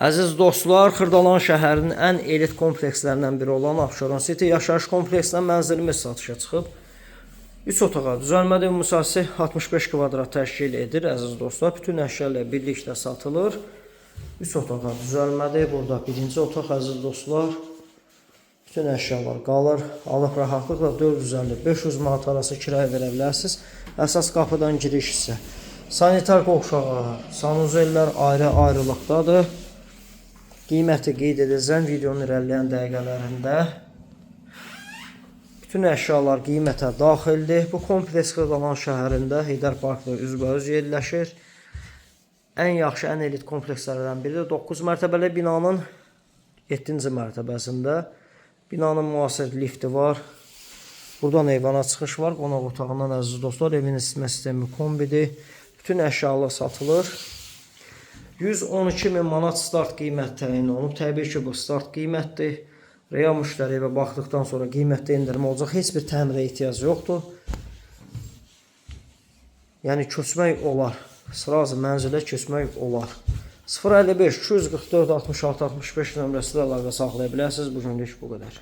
Əziz dostlar, Xırdalan şəhərinin ən elit komplekslərindən biri olan Abşeron City yaşayış kompleksindən mənzilimiz satışa çıxıb. 3 otağa düzəlməli müsahibisi 65 kvadrat təşkil edir. Əziz dostlar, bütün əşya ilə birlikdə satılır. 3 otağa düzəlməli. Burada birinci otaq, əziz dostlar. Bütün əşyalar qalır. Alıb rahatlıqla 450-500 manat arası kirayə verə bilərsiniz. Əsas qapıdan giriş isə sanitar qovşağı, sanuzellər ayrı-ayrılıqdadır. Qiyməti qeyd edəcəm videonun irəliləyən dəqiqələrində. Bütün əşyalar qiymətə daxildir. Bu kompleks Xırdalan şəhərində Heydər Parkda üzbəüz yerləşir. Ən yaxşı, ən elit komplekslərdən biridir. 9 mərtəbəli binanın 7-ci mərtəbəsində. Binanın müasir lifti var. Buradan eyvana çıxış var. Qonaq otağından əziz dostlar, evin isitmə sistemi kombidir. Bütün əşyalar satılır. 112.000 manat start qiymət təyin olunub. Təbii ki, bu start qiymətdir. Real müştəri evə baxdıqdan sonra qiymətdə endirmə olacaq. Heç bir təmirə ehtiyac yoxdur. Yəni köçmək olar. Sırazı mənzilə köçmək olar. 055 244 66 65 nömrəsində əlaqə saxlaya bilərsiniz. Bugünlük bu qədər.